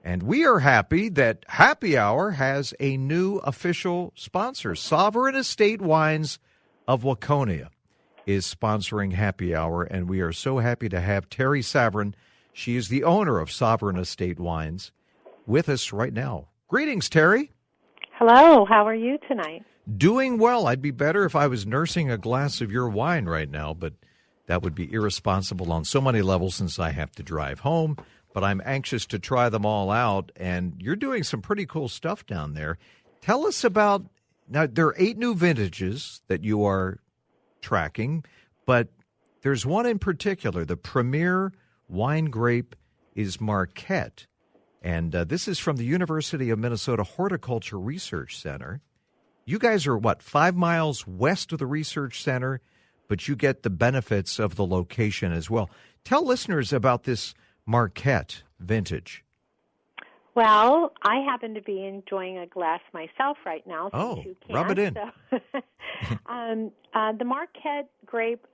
And we are happy that Happy Hour has a new official sponsor. Savaryn Estate Wines of Waconia is sponsoring Happy Hour, and we are so happy to have Terri Savaryn. She is the owner of Savaryn Estate Wines with us right now. Greetings, Terri. Hello. How are you tonight? Doing well. I'd be better if I was nursing a glass of your wine right now, but that would be irresponsible on so many levels since I have to drive home. But I'm anxious to try them all out, and you're doing some pretty cool stuff down there. Tell us about, now there are 8 new vintages that you are tracking, but there's one in particular, the premier wine grape is Marquette, and this is from the University of Minnesota Horticulture Research Center. You guys are, 5 miles west of the research center, but you get the benefits of the location as well. Tell listeners about this Marquette vintage. Well, I happen to be enjoying a glass myself right now. You can, rub it in. So. The Marquette grape,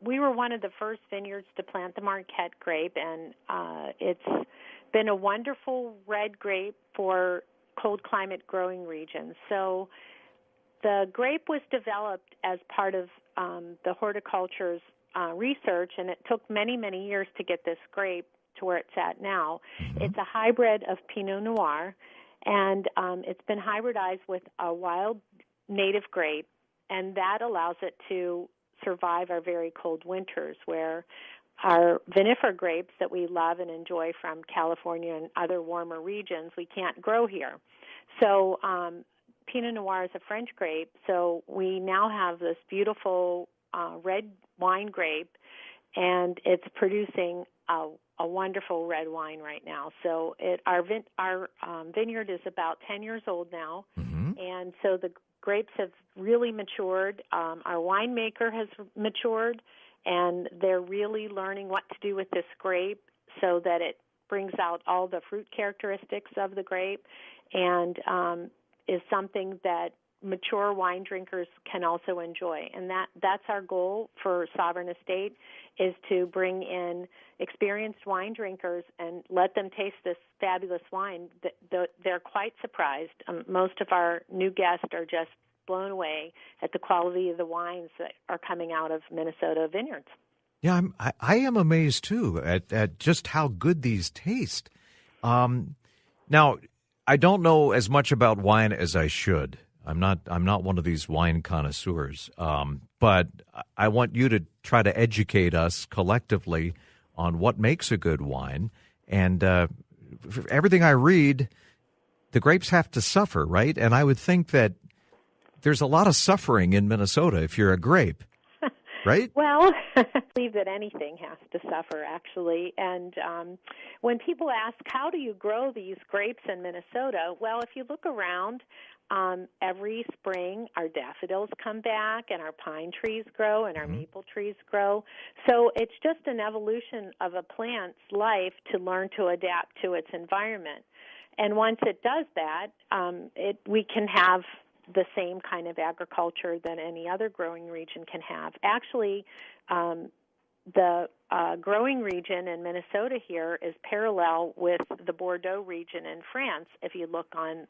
we were one of the first vineyards to plant the Marquette grape, and it's been a wonderful red grape for cold climate growing regions. So the grape was developed as part of the horticulture's research, and it took many, many years to get this grape to where it's at now. Mm-hmm. It's a hybrid of Pinot Noir, and it's been hybridized with a wild native grape, and that allows it to survive our very cold winters, where our vinifera grapes that we love and enjoy from California and other warmer regions, we can't grow here. So Pinot Noir is a French grape, so we now have this beautiful red wine grape, and it's producing a wonderful red wine right now. So our vineyard is about 10 years old now, mm-hmm. and so the grapes have really matured. Our winemaker has matured, and they're really learning what to do with this grape so that it brings out all the fruit characteristics of the grape, and is something that mature wine drinkers can also enjoy. And that's our goal for Savaryn Estate, is to bring in experienced wine drinkers and let them taste this fabulous wine. They're quite surprised. Most of our new guests are just blown away at the quality of the wines that are coming out of Minnesota vineyards. Yeah, I am amazed, too, at just how good these taste. Now, I don't know as much about wine as I should. I'm not one of these wine connoisseurs, but I want you to try to educate us collectively on what makes a good wine. And everything I read, the grapes have to suffer, right? And I would think that there's a lot of suffering in Minnesota if you're a grape, right? Well, I believe that anything has to suffer, actually. And when people ask, how do you grow these grapes in Minnesota? Well, if you look around, every spring our daffodils come back and our pine trees grow and our maple trees grow. So it's just an evolution of a plant's life to learn to adapt to its environment. And once it does that, we can have the same kind of agriculture that any other growing region can have. Actually, the growing region in Minnesota here is parallel with the Bordeaux region in France, if you look on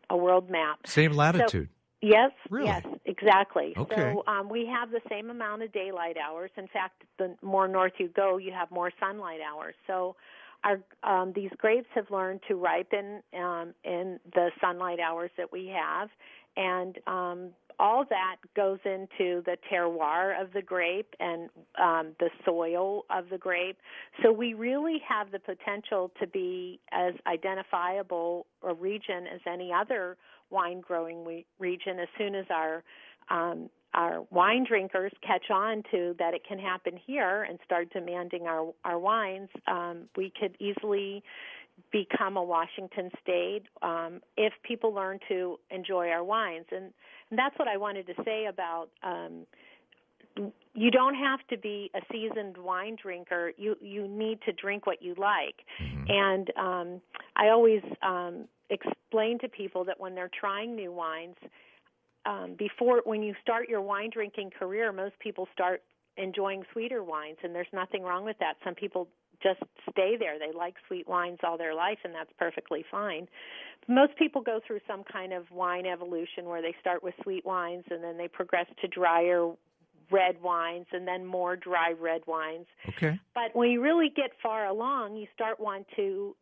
a world map. Same latitude. So, yes, really? Yes, exactly. Okay. So we have the same amount of daylight hours. In fact, the more north you go, you have more sunlight hours. So these grapes have learned to ripen in the sunlight hours that we have, and all that goes into the terroir of the grape and the soil of the grape. So we really have the potential to be as identifiable a region as any other wine-growing region as soon as our wine drinkers catch on to that it can happen here and start demanding our wines. We could easily become a Washington state if people learn to enjoy our wines. And that's what I wanted to say about you don't have to be a seasoned wine drinker. You need to drink what you like. Mm-hmm. And I always explain to people that when they're trying new wines, when you start your wine drinking career, most people start enjoying sweeter wines, and there's nothing wrong with that. Some people just stay there. They like sweet wines all their life, and that's perfectly fine. Most people go through some kind of wine evolution where they start with sweet wines and then they progress to drier red wines and then more dry red wines. Okay. But when you really get far along, you start wanting to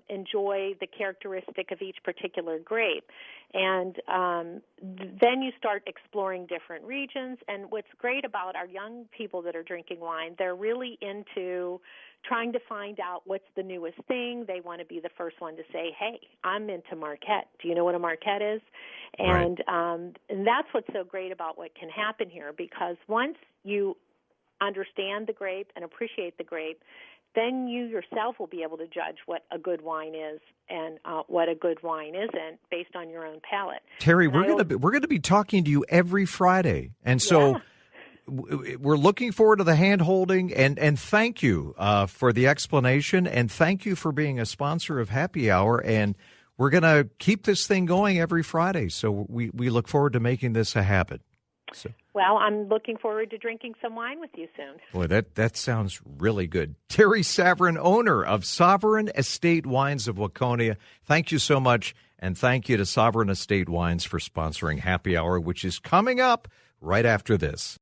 enjoy the characteristic of each particular grape. And then you start exploring different regions. And what's great about our young people that are drinking wine, they're really into trying to find out what's the newest thing. They want to be the first one to say, hey, I'm into Marquette. Do you know what a Marquette is? And, right. And that's what's so great about what can happen here, because once you understand the grape and appreciate the grape, then you yourself will be able to judge what a good wine is and what a good wine isn't based on your own palate. Terri, we're going to be talking to you every Friday, and so we're looking forward to the hand holding. And thank you for the explanation, and thank you for being a sponsor of Happy Hour. And we're going to keep this thing going every Friday. So we look forward to making this a habit. So. Well, I'm looking forward to drinking some wine with you soon. Boy, that sounds really good. Terri Savaryn, owner of Savaryn Estate Wines of Waconia. Thank you so much, and thank you to Savaryn Estate Wines for sponsoring Happy Hour, which is coming up right after this.